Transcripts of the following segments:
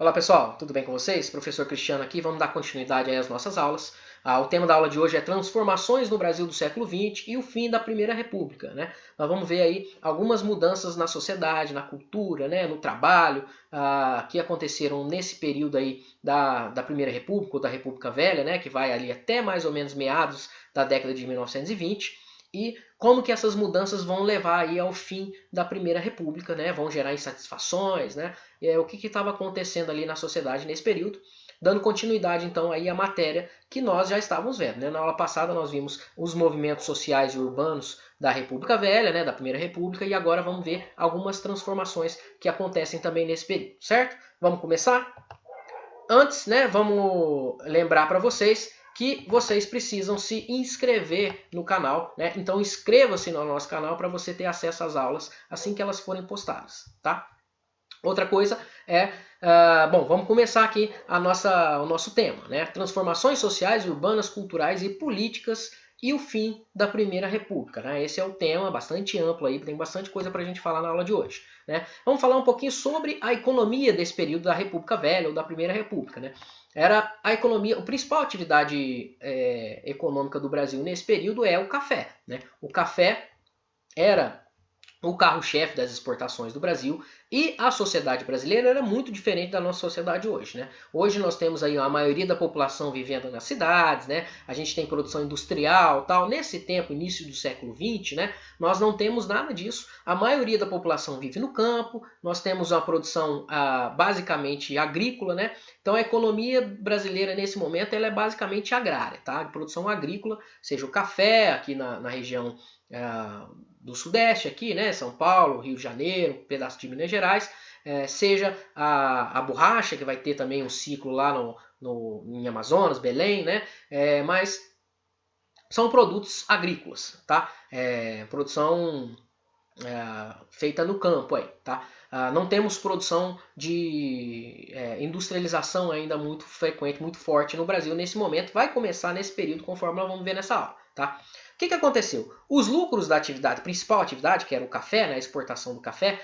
Olá pessoal, tudo bem com vocês? Professor Cristiano aqui, vamos dar continuidade aí às nossas aulas. O tema da aula de hoje é transformações no Brasil do século XX e o fim da Primeira República, né? Nós vamos ver aí algumas mudanças na sociedade, na cultura, né, no trabalho, que aconteceram nesse período aí da Primeira República, ou da República Velha, né, que vai ali até mais ou menos meados da década de 1920. E como que essas mudanças vão levar aí ao fim da Primeira República, né? Vão gerar insatisfações, né? O que estava acontecendo ali na sociedade nesse período, dando continuidade então aí à matéria que nós já estávamos vendo, né? Na aula passada nós vimos os movimentos sociais e urbanos da República Velha, né? Da Primeira República, e agora vamos ver algumas transformações que acontecem também nesse período, certo? Vamos começar? Antes, né? Vamos lembrar para vocês que vocês precisam se inscrever no canal, né? Então inscreva-se no nosso canal para você ter acesso às aulas assim que elas forem postadas, tá? Outra coisa é, bom, vamos começar aqui o nosso tema, né? Transformações sociais, urbanas, culturais e políticas e o fim da Primeira República, né? Esse é o tema bastante amplo aí, tem bastante coisa para a gente falar na aula de hoje, né? Vamos falar um pouquinho sobre a economia desse período da República Velha ou da Primeira República, né? Era a economia, a principal atividade econômica do Brasil nesse período é o café, né? O café era o carro-chefe das exportações do Brasil, e a sociedade brasileira era muito diferente da nossa sociedade hoje, né? Hoje nós temos aí a maioria da população vivendo nas cidades, né? A gente tem produção industrial, tal. Nesse tempo, início do século XX, né? Nós não temos nada disso. A maioria da população vive no campo. Nós temos uma produção basicamente agrícola, né? Então a economia brasileira nesse momento ela é basicamente agrária, tá? De produção agrícola, seja o café aqui na região do Sudeste aqui, né, São Paulo, Rio de Janeiro, um pedaço de Minas Gerais, seja a borracha, que vai ter também um ciclo lá em Amazonas, Belém, né, mas são produtos agrícolas, tá? Produção feita no campo aí, tá? Não temos produção de industrialização ainda muito frequente, muito forte no Brasil nesse momento. Vai começar nesse período, conforme nós vamos ver nessa aula, tá? O que aconteceu? Os lucros da atividade, principal atividade, que era o café, né, a exportação do café,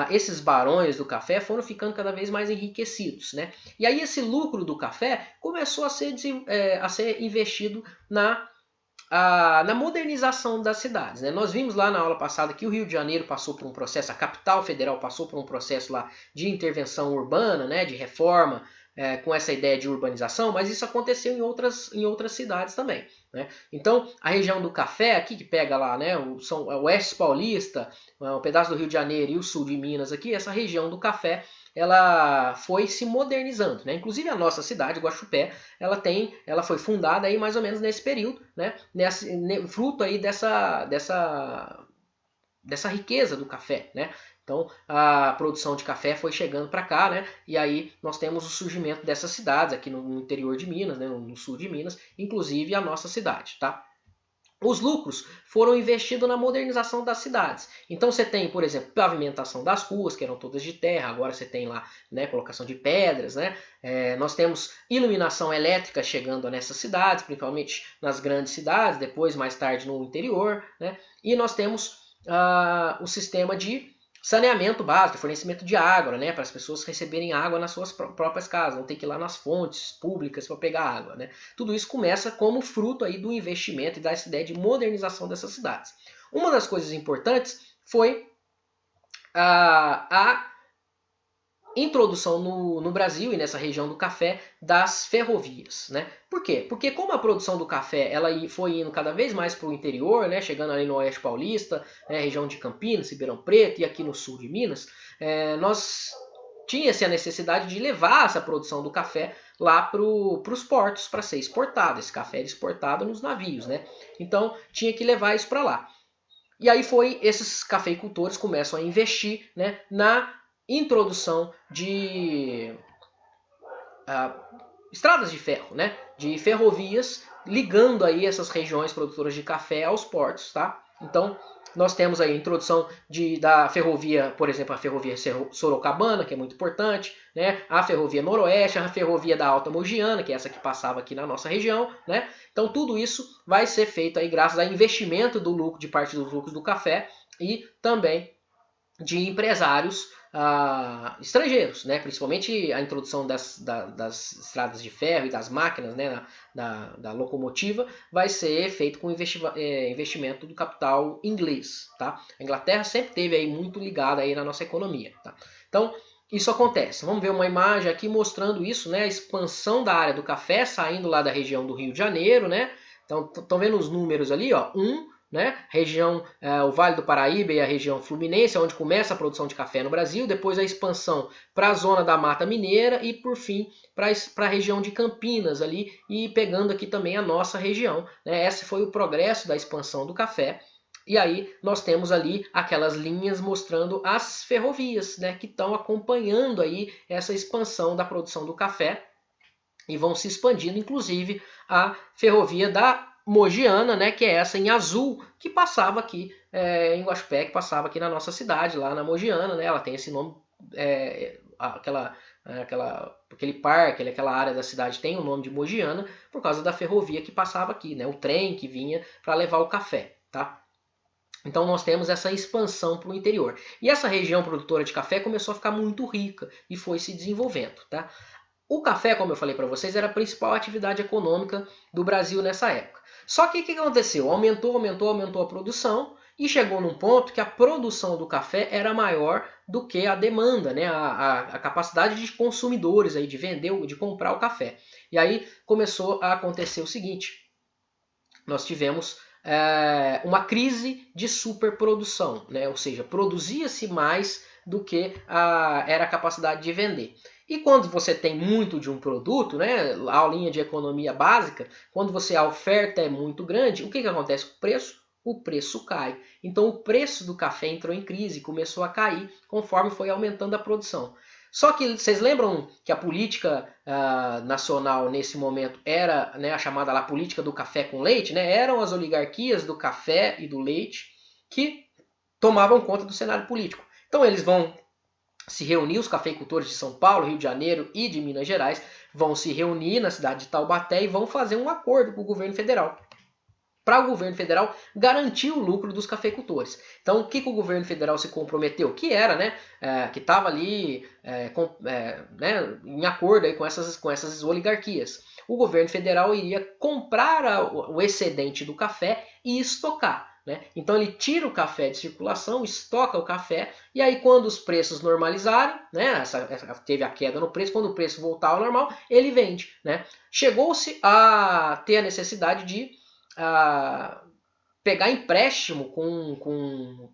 esses barões do café foram ficando cada vez mais enriquecidos, né? E aí esse lucro do café começou a ser investido na modernização das cidades, né? Nós vimos lá na aula passada que o Rio de Janeiro passou por um processo, a capital federal passou por um processo lá de intervenção urbana, né, de reforma, com essa ideia de urbanização, mas isso aconteceu em outras cidades também, né? Então, a região do café aqui, que pega lá, né, o Oeste Paulista, um pedaço do Rio de Janeiro e o sul de Minas aqui, essa região do café, ela foi se modernizando, né? Inclusive a nossa cidade, Guaxupé, ela foi fundada aí mais ou menos nesse período, né? Fruto aí dessa riqueza do café, né? Então a produção de café foi chegando para cá, né? E aí nós temos o surgimento dessas cidades aqui no interior de Minas, né? No sul de Minas, inclusive a nossa cidade, tá? Os lucros foram investidos na modernização das cidades. Então você tem, por exemplo, pavimentação das ruas, que eram todas de terra, agora você tem lá, né, colocação de pedras, né? Nós temos iluminação elétrica chegando nessas cidades, principalmente nas grandes cidades, depois mais tarde no interior, né? E nós temos o sistema de saneamento básico, fornecimento de água, né, para as pessoas receberem água nas suas próprias casas, não ter que ir lá nas fontes públicas para pegar água, né? Tudo isso começa como fruto aí do investimento e dessa ideia de modernização dessas cidades. Uma das coisas importantes foi a introdução no Brasil e nessa região do café das ferrovias, né? Por quê? Porque como a produção do café ela foi indo cada vez mais para o interior, né? Chegando ali no Oeste Paulista, né? Região de Campinas, Ribeirão Preto e aqui no sul de Minas, nós tinha-se a necessidade de levar essa produção do café lá para os portos para ser exportado. Esse café era exportado nos navios, né? Então tinha que levar isso para lá. E aí esses cafeicultores começam a investir, né, na introdução de estradas de ferro, né, de ferrovias ligando aí essas regiões produtoras de café aos portos, tá? Então nós temos aí a introdução da ferrovia, por exemplo, a ferrovia Sorocabana, que é muito importante, né? A ferrovia Noroeste, a ferrovia da Alta Mogiana, que é essa que passava aqui na nossa região, né? Então tudo isso vai ser feito aí graças ao investimento de parte dos lucros do café e também de empresários estrangeiros, né? Principalmente a introdução das estradas de ferro e das máquinas, né? da locomotiva, vai ser feito com investimento do capital inglês. Tá? A Inglaterra sempre teve aí muito ligada aí na nossa economia. Tá? Então, isso acontece. Vamos ver uma imagem aqui mostrando isso, né? A expansão da área do café, saindo lá da região do Rio de Janeiro, né? Então, estão vendo os números ali, ó. Né? Região, o Vale do Paraíba e a região Fluminense, onde começa a produção de café no Brasil, depois a expansão para a zona da Mata Mineira e, por fim, para a região de Campinas ali, e pegando aqui também a nossa região. Né? Esse foi o progresso da expansão do café. E aí nós temos ali aquelas linhas mostrando as ferrovias, né, que estão acompanhando aí essa expansão da produção do café e vão se expandindo, inclusive a ferrovia da Mogiana, né, que é essa em azul, que passava aqui em Guaxupé, que passava aqui na nossa cidade, lá na Mogiana, né, ela tem esse nome, aquele parque, aquela área da cidade tem o nome de Mogiana, por causa da ferrovia que passava aqui, né, o trem que vinha para levar o café, tá? Então nós temos essa expansão para o interior. E essa região produtora de café começou a ficar muito rica e foi se desenvolvendo, tá? O café, como eu falei para vocês, era a principal atividade econômica do Brasil nessa época. Só que o que aconteceu? Aumentou a produção e chegou num ponto que a produção do café era maior do que a demanda, né? a capacidade de consumidores aí de vender, de comprar o café. E aí começou a acontecer o seguinte: nós tivemos uma crise de superprodução, né? Ou seja, produzia-se mais do que era a capacidade de vender. E quando você tem muito de um produto, né, a aulinha de economia básica, quando a oferta é muito grande, o que acontece com o preço? O preço cai. Então o preço do café entrou em crise, começou a cair conforme foi aumentando a produção. Só que vocês lembram que a política nacional nesse momento era, né, a chamada lá, política do café com leite, né? Eram as oligarquias do café e do leite que tomavam conta do cenário político. Então eles vão se reunir, os cafeicultores de São Paulo, Rio de Janeiro e de Minas Gerais vão se reunir na cidade de Taubaté e vão fazer um acordo com o governo federal, para o governo federal garantir o lucro dos cafeicultores. Então, o que o governo federal se comprometeu? Que era, né, que estava ali né, em acordo aí com essas oligarquias. O governo federal iria comprar o excedente do café e estocar. Né? Então ele tira o café de circulação, estoca o café, e aí quando os preços normalizarem, né, teve a queda no preço, quando o preço voltar ao normal, ele vende. Né? Chegou-se a ter a necessidade de pegar empréstimo com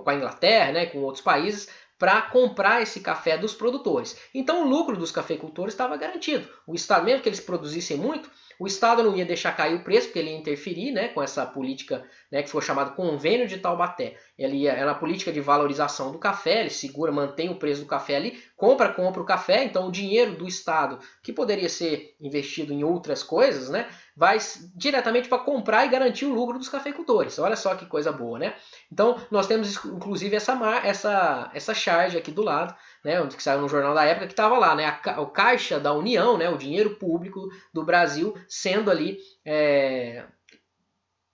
a Inglaterra, né, com outros países, para comprar esse café dos produtores. Então o lucro dos cafeicultores estava garantido. O Estado, mesmo que eles produzissem muito, o Estado não ia deixar cair o preço, porque ele ia interferir, né, com essa política, né, que foi chamado Convênio de Taubaté. Era a política de valorização do café, ele segura, mantém o preço do café ali, compra o café, então o dinheiro do Estado, que poderia ser investido em outras coisas, né, vai diretamente para comprar e garantir o lucro dos cafeicultores. Olha só que coisa boa, né? Então nós temos inclusive essa charge aqui do lado, né, que saiu no jornal da época, que estava lá, né, o Caixa da União, né, o dinheiro público do Brasil sendo ali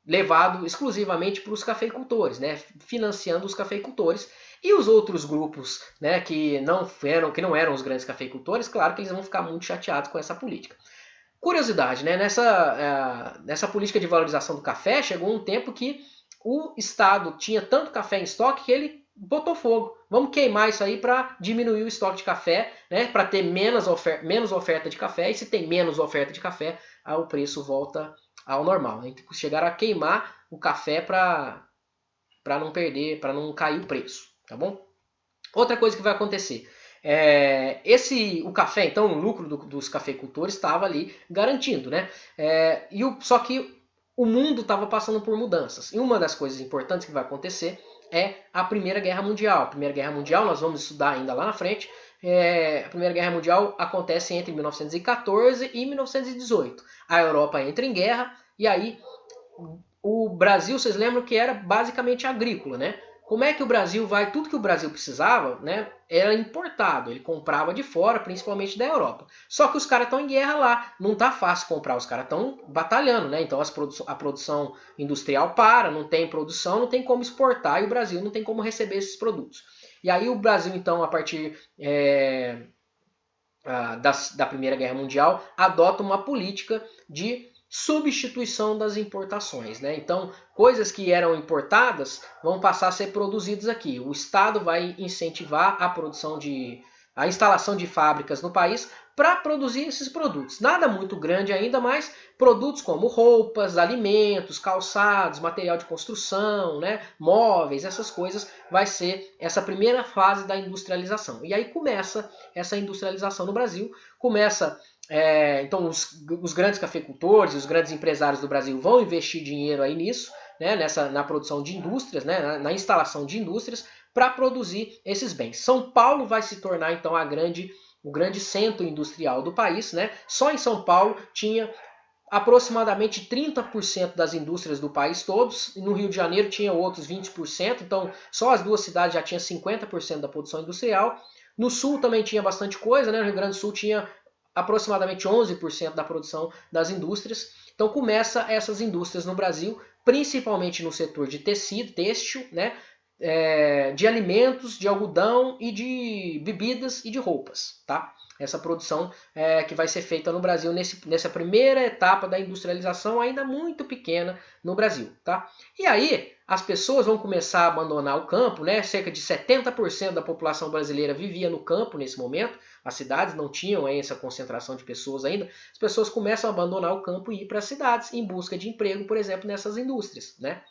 levado exclusivamente para os cafeicultores, né, financiando os cafeicultores. E os outros grupos, né, que não eram os grandes cafeicultores, claro que eles vão ficar muito chateados com essa política. Curiosidade, né, nessa política de valorização do café, chegou um tempo que o Estado tinha tanto café em estoque que ele botou fogo. Vamos queimar isso aí para diminuir o estoque de café, né, para ter menos oferta de café. E se tem menos oferta de café, o preço volta ao normal. Né? Chegaram a queimar o café para não perder, para não cair o preço, tá bom? Outra coisa que vai acontecer. O café, então, o lucro dos cafeicultores estava ali garantindo, né? Só que o mundo estava passando por mudanças. E uma das coisas importantes que vai acontecer é a Primeira Guerra Mundial. A Primeira Guerra Mundial, nós vamos estudar ainda lá na frente. A Primeira Guerra Mundial acontece entre 1914 e 1918. A Europa entra em guerra e aí o Brasil, vocês lembram que era basicamente agrícola, né? Como é que o Brasil vai? Tudo que o Brasil precisava, né, era importado. Ele comprava de fora, principalmente da Europa. Só que os caras estão em guerra lá. Não tá fácil comprar. Os caras estão batalhando, né? Então a produção industrial para, não tem produção, não tem como exportar e o Brasil não tem como receber esses produtos. E aí o Brasil, então, a partir da Primeira Guerra Mundial, adota uma política de substituição das importações, né? Então, coisas que eram importadas vão passar a ser produzidas aqui. O Estado vai incentivar a instalação de fábricas no país para produzir esses produtos. Nada muito grande ainda, mas produtos como roupas, alimentos, calçados, material de construção, né, móveis, essas coisas, vai ser essa primeira fase da industrialização. E aí começa essa industrialização no Brasil, então os grandes cafeicultores, os grandes empresários do Brasil vão investir dinheiro aí nisso, né, na produção de indústrias, né, na instalação de indústrias para produzir esses bens. São Paulo vai se tornar então o grande centro industrial do país, né? Só em São Paulo tinha aproximadamente 30% das indústrias do país todos, e no Rio de Janeiro tinha outros 20%, então só as duas cidades já tinham 50% da produção industrial. No Sul também tinha bastante coisa, né? No Rio Grande do Sul tinha aproximadamente 11% da produção das indústrias. Então começa essas indústrias no Brasil, principalmente no setor de tecido, têxtil, né? De alimentos, de algodão e de bebidas e de roupas, tá? Essa produção que vai ser feita no Brasil nessa primeira etapa da industrialização, ainda muito pequena no Brasil, tá? E aí as pessoas vão começar a abandonar o campo, né? Cerca de 70% da população brasileira vivia no campo nesse momento. As cidades não tinham essa concentração de pessoas ainda. As pessoas começam a abandonar o campo e ir para as cidades em busca de emprego, por exemplo, nessas indústrias, né?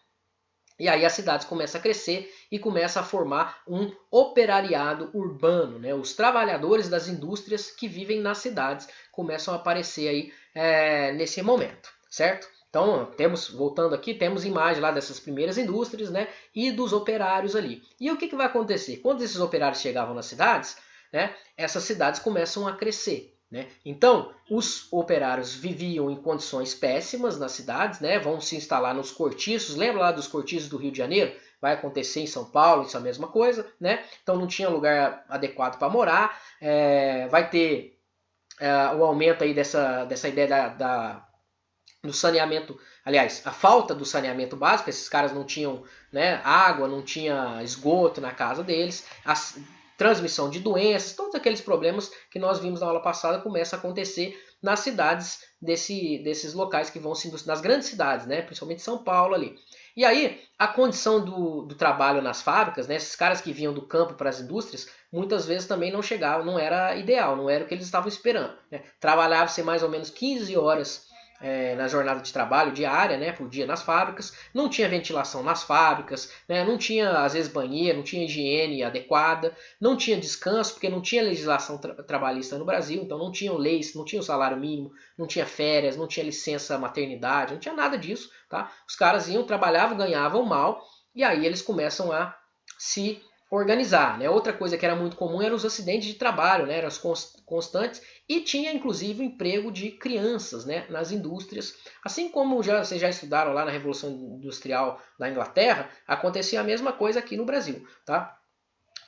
E aí as cidades começam a crescer e começam a formar um operariado urbano, né? Os trabalhadores das indústrias que vivem nas cidades começam a aparecer aí nesse momento, certo? Então, voltando aqui, temos imagem lá dessas primeiras indústrias, né? E dos operários ali. E o que vai acontecer? Quando esses operários chegavam nas cidades, né? Essas cidades começam a crescer. Né? Então, os operários viviam em condições péssimas nas cidades, né? Vão se instalar nos cortiços. Lembra lá dos cortiços do Rio de Janeiro? Vai acontecer em São Paulo, isso é a mesma coisa. Né? Então não tinha lugar adequado para morar. Vai ter o aumento aí dessa ideia do saneamento, aliás, a falta do saneamento básico. Esses caras não tinham, né, água, não tinha esgoto na casa deles. Transmissão de doenças, todos aqueles problemas que nós vimos na aula passada começam a acontecer nas cidades desses locais que vão se nas grandes cidades, né? Principalmente São Paulo ali. E aí, a condição do trabalho nas fábricas, né? Esses caras que vinham do campo para as indústrias, muitas vezes também não chegavam, não era ideal, não era o que eles estavam esperando. Né? Trabalhava-se mais ou menos 15 horas na jornada de trabalho diária, né, por dia nas fábricas, não tinha ventilação nas fábricas, né, não tinha às vezes banheiro, não tinha higiene adequada, não tinha descanso, porque não tinha legislação trabalhista no Brasil, então não tinham leis, não tinha o salário mínimo, não tinha férias, não tinha licença maternidade, não tinha nada disso, tá? Os caras iam, trabalhavam, ganhavam mal, e aí eles começam a se organizar, né? Outra coisa que era muito comum eram os acidentes de trabalho, né? Eram os constantes, e tinha inclusive o emprego de crianças, né? Nas indústrias. Assim como vocês já estudaram lá na Revolução Industrial da Inglaterra, acontecia a mesma coisa aqui no Brasil, tá?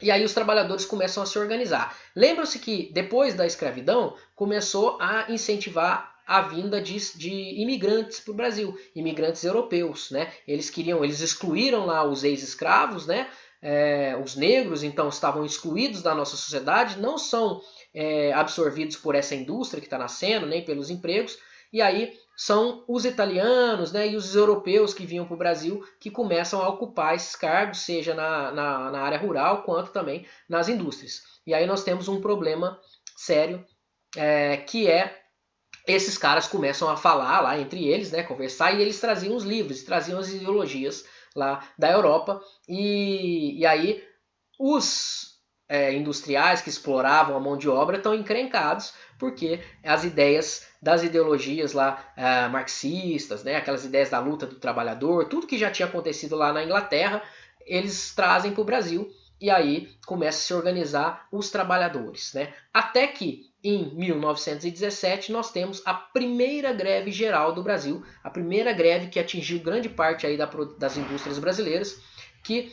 E aí os trabalhadores começam a se organizar. Lembram-se que depois da escravidão começou a incentivar a vinda de imigrantes para o Brasil, imigrantes europeus, né? Eles excluíram lá os ex-escravos, né? Os negros então estavam excluídos da nossa sociedade, não são absorvidos por essa indústria que está nascendo, nem pelos empregos, e aí são os italianos, né, e os europeus que vinham para o Brasil que começam a ocupar esses cargos, seja na área rural quanto também nas indústrias. E aí nós temos um problema sério, que esses caras começam a falar lá entre eles, né, conversar, e eles traziam os livros, traziam as ideologias lá da Europa, e aí os industriais que exploravam a mão de obra estão encrencados porque as ideias das ideologias lá marxistas, né, aquelas ideias da luta do trabalhador, tudo que já tinha acontecido lá na Inglaterra, eles trazem para o Brasil e aí começa a se organizar os trabalhadores, né? Até que em 1917 nós temos a primeira greve geral do Brasil, a primeira greve que atingiu grande parte aí das indústrias brasileiras, que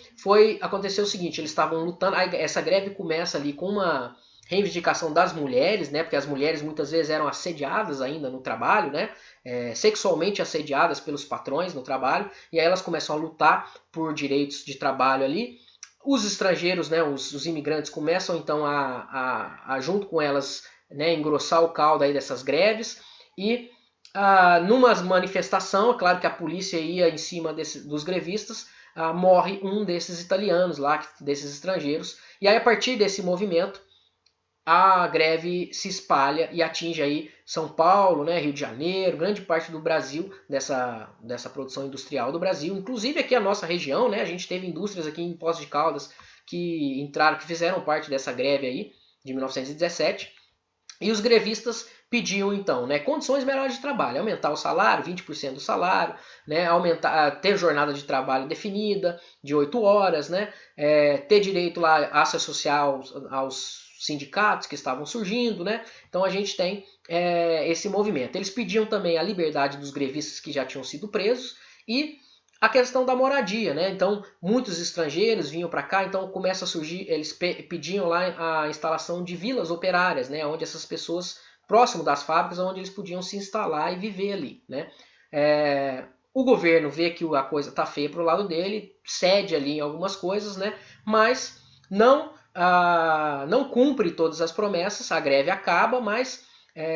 aconteceu o seguinte, eles estavam lutando, essa greve começa ali com uma reivindicação das mulheres, né, porque as mulheres muitas vezes eram assediadas ainda no trabalho, né, sexualmente assediadas pelos patrões no trabalho, e aí elas começam a lutar por direitos de trabalho ali. Os estrangeiros, né, os imigrantes começam então junto com elas, né, engrossar o caldo aí dessas greves e numa manifestação, é claro que a polícia ia em cima dos grevistas, morre um desses italianos lá, desses estrangeiros, e aí a partir desse movimento a greve se espalha e atinge aí São Paulo, né, Rio de Janeiro, grande parte do Brasil, dessa produção industrial do Brasil, inclusive aqui a nossa região, né, a gente teve indústrias aqui em Poços de Caldas que fizeram parte dessa greve aí, de 1917, e os grevistas pediam então, né, condições melhores de trabalho, aumentar o salário, 20% do salário, né, ter jornada de trabalho definida, de 8 horas, né, ter direito lá a se associar aos sindicatos que estavam surgindo, né? Então a gente tem esse movimento. Eles pediam também a liberdade dos grevistas que já tinham sido presos e a questão da moradia, né? Então muitos estrangeiros vinham para cá, então começa a surgir, eles pediam lá a instalação de vilas operárias, né? Onde essas pessoas próximo das fábricas, onde eles podiam se instalar e viver ali, né? O governo vê que a coisa tá feia pro lado dele, cede ali em algumas coisas, né? Mas não cumpre todas as promessas, a greve acaba, mas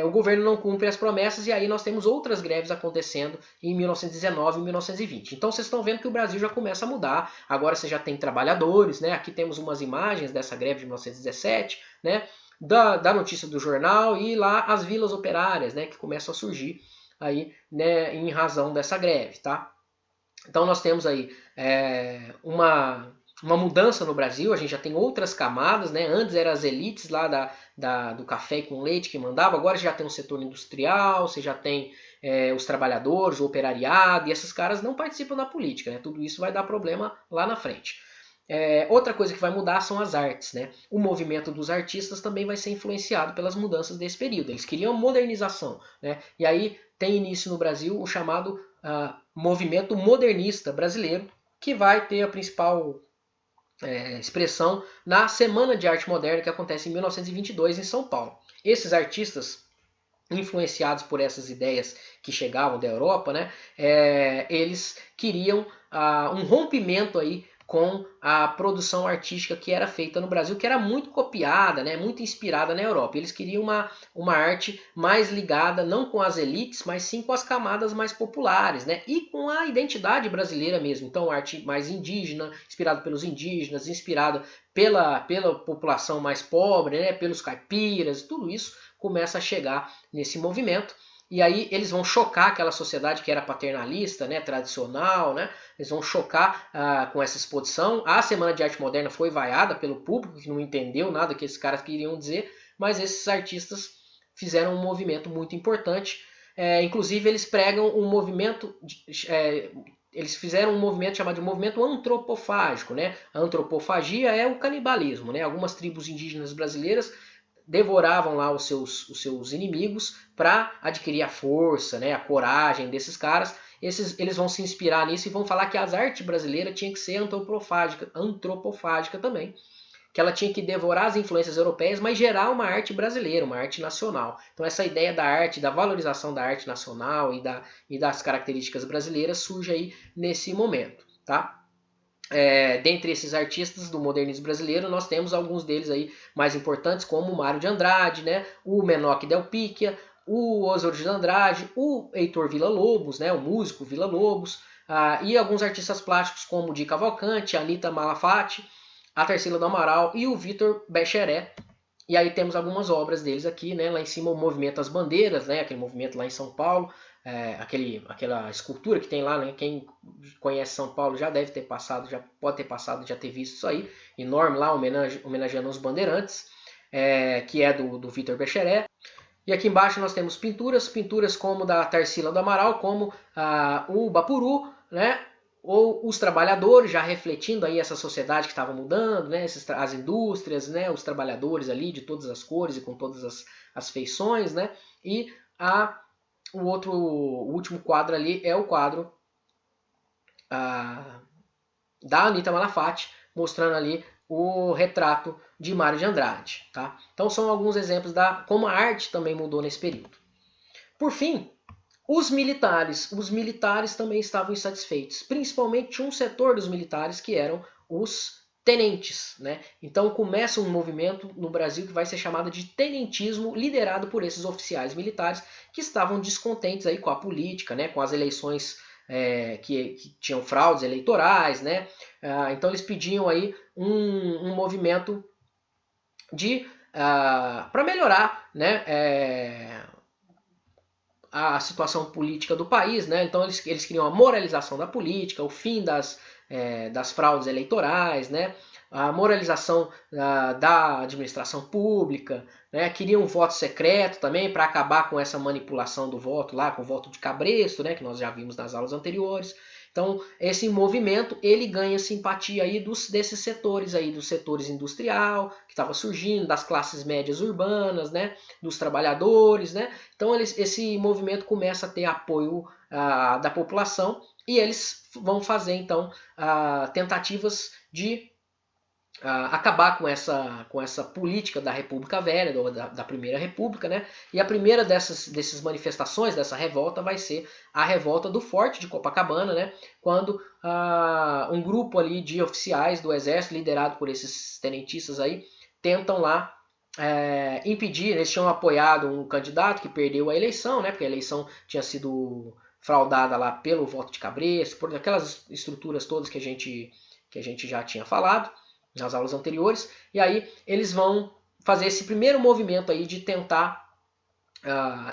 o governo não cumpre as promessas e aí nós temos outras greves acontecendo em 1919 e 1920. Então vocês estão vendo que o Brasil já começa a mudar, agora você já tem trabalhadores, né? Aqui temos umas imagens dessa greve de 1917, né? Da notícia do jornal e lá as vilas operárias, né? Que começam a surgir aí, né? Em razão dessa greve, tá? Então nós temos aí uma mudança no Brasil, a gente já tem outras camadas, né? Antes eram as elites lá do café com leite que mandavam, agora já tem o setor industrial, você já tem os trabalhadores, o operariado, e esses caras não participam da política, né? Tudo isso vai dar problema lá na frente. Outra coisa que vai mudar são as artes, né? O movimento dos artistas também vai ser influenciado pelas mudanças desse período. Eles queriam modernização, né? E aí tem início no Brasil o chamado movimento modernista brasileiro, que vai ter a principal expressão na Semana de Arte Moderna que acontece em 1922 em São Paulo. Esses artistas, influenciados por essas ideias que chegavam da Europa, né, eles queriam um rompimento aí com a produção artística que era feita no Brasil, que era muito copiada, né, muito inspirada na Europa. Eles queriam uma arte mais ligada não com as elites, mas sim com as camadas mais populares, né, e com a identidade brasileira mesmo. Então, arte mais indígena, inspirada pelos indígenas, inspirada pela população mais pobre, né, pelos caipiras, tudo isso começa a chegar nesse movimento. E aí eles vão chocar aquela sociedade que era paternalista, né, tradicional, né? Eles vão chocar com essa exposição. A Semana de Arte Moderna foi vaiada pelo público, que não entendeu nada que esses caras queriam dizer, mas esses artistas fizeram um movimento muito importante. Inclusive eles pregam um movimento... eles fizeram um movimento chamado de movimento antropofágico, né? A antropofagia é o canibalismo, né? Algumas tribos indígenas brasileiras devoravam lá os seus inimigos para adquirir a força, né, a coragem desses caras. Eles vão se inspirar nisso e vão falar que as artes brasileiras tinha que ser antropofágica também, que ela tinha que devorar as influências europeias, mas gerar uma arte brasileira, uma arte nacional. Então essa ideia da arte, da valorização da arte nacional e das características brasileiras surge aí nesse momento, tá? Dentre esses artistas do modernismo brasileiro, nós temos alguns deles aí mais importantes, como o Mário de Andrade, né, o Menoque Del Picchia, o Oswald de Andrade, o Heitor Villa-Lobos, né, o músico Villa-Lobos, e alguns artistas plásticos como o Di Cavalcanti, a Anita Malafatti, a Tarsila do Amaral e o Vitor Becheré. E aí temos algumas obras deles aqui, né? Lá em cima o Movimento das Bandeiras, né? Aquele movimento lá em São Paulo, aquela escultura que tem lá, né? Quem conhece São Paulo já deve ter passado, já pode ter passado, já ter visto isso aí, enorme lá, homenageando os bandeirantes, que é do Vitor Becheré. E aqui embaixo nós temos pinturas como da Tarsila do Amaral, como o Bapuru, né? Ou os trabalhadores, já refletindo aí essa sociedade que estava mudando, né? As indústrias, né? Os trabalhadores ali de todas as cores e com todas as feições, né? E o último quadro ali é o quadro da Anita Malafatti, mostrando ali o retrato de Mário de Andrade. Tá? Então são alguns exemplos como a arte também mudou nesse período. Por fim, os militares também estavam insatisfeitos, principalmente um setor dos militares que eram os tenentes, né? Então começa um movimento no Brasil que vai ser chamado de tenentismo, liderado por esses oficiais militares que estavam descontentes aí com a política, né? Com as eleições que tinham fraudes eleitorais, né? Então eles pediam aí um movimento para melhorar, né? A situação política do país, né? Então eles queriam a moralização da política, o fim das fraudes eleitorais, né? A moralização da administração pública, né? Queriam um voto secreto também para acabar com essa manipulação do voto lá, com o voto de cabresto, né? Que nós já vimos nas aulas anteriores. Então, esse movimento, ele ganha simpatia aí desses setores aí, dos setores industrial, que estava surgindo, das classes médias urbanas, né, dos trabalhadores, né. Então, esse movimento começa a ter apoio da população e eles vão fazer, então, tentativas de acabar com essa política da República Velha, da Primeira República, né? E a primeira dessas manifestações, dessa revolta, vai ser a revolta do Forte de Copacabana, né? Quando um grupo ali de oficiais do Exército, liderado por esses tenentistas aí, tentam lá impedir, eles tinham apoiado um candidato que perdeu a eleição, né? Porque a eleição tinha sido fraudada lá pelo voto de cabresto, por aquelas estruturas todas que a gente já tinha falado nas aulas anteriores, e aí eles vão fazer esse primeiro movimento aí de tentar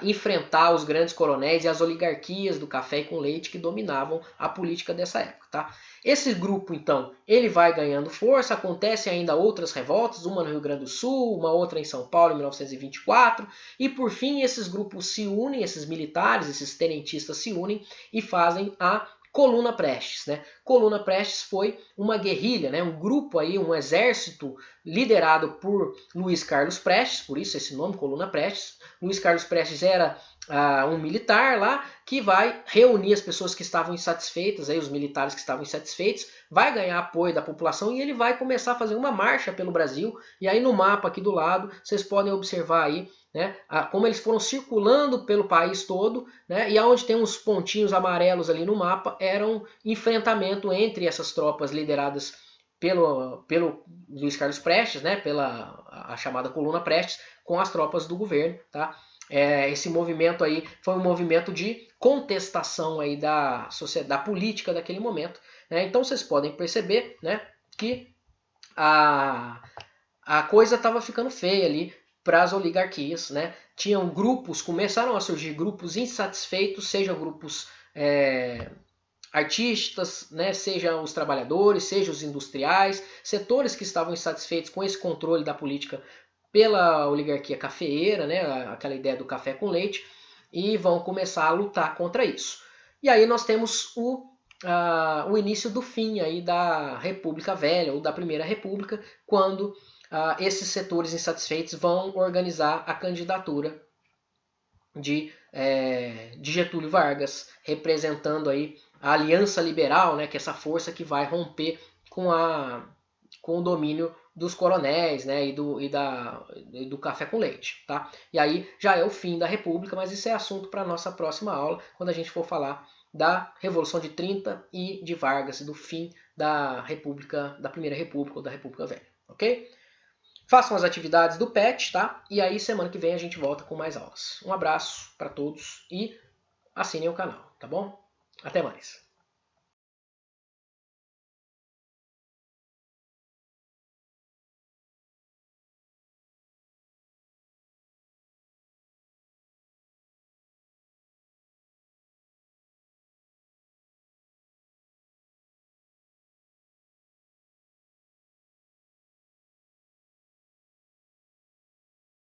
enfrentar os grandes coronéis e as oligarquias do café e com leite que dominavam a política dessa época. Tá? Esse grupo, então, ele vai ganhando força, acontecem ainda outras revoltas, uma no Rio Grande do Sul, uma outra em São Paulo em 1924, e por fim esses grupos se unem, esses militares, esses tenentistas se unem e fazem a Coluna Prestes, né? Coluna Prestes foi uma guerrilha, né? Um grupo aí, um exército liderado por Luiz Carlos Prestes, por isso esse nome, Coluna Prestes. Luiz Carlos Prestes era um militar lá que vai reunir as pessoas que estavam insatisfeitas, aí, os militares que estavam insatisfeitos, vai ganhar apoio da população e ele vai começar a fazer uma marcha pelo Brasil. E aí no mapa aqui do lado, vocês podem observar aí, né, como eles foram circulando pelo país todo, né, e aonde tem uns pontinhos amarelos ali no mapa, era um enfrentamento entre essas tropas lideradas pelo Luiz Carlos Prestes, né, a chamada Coluna Prestes, com as tropas do governo. Tá? Esse movimento aí foi um movimento de contestação aí da sociedade, da política daquele momento. Né? Então vocês podem perceber, né, que a coisa estava ficando feia ali para as oligarquias, né? Tinham grupos, começaram a surgir grupos insatisfeitos, sejam grupos artistas, né? Sejam os trabalhadores, sejam os industriais, setores que estavam insatisfeitos com esse controle da política pela oligarquia cafeeira, né? Aquela ideia do café com leite, e vão começar a lutar contra isso. E aí nós temos o início do fim aí da República Velha, ou da Primeira República, quando esses setores insatisfeitos vão organizar a candidatura de Getúlio Vargas, representando aí a Aliança Liberal, né, que é essa força que vai romper com o domínio dos coronéis, né, e do café com leite. Tá? E aí já é o fim da República, mas isso é assunto para a nossa próxima aula, quando a gente for falar da Revolução de 30 e de Vargas, do fim da República, da Primeira República ou da República Velha. Ok? Façam as atividades do PET, tá? E aí semana que vem a gente volta com mais aulas. Um abraço para todos e assinem o canal, tá bom? Até mais.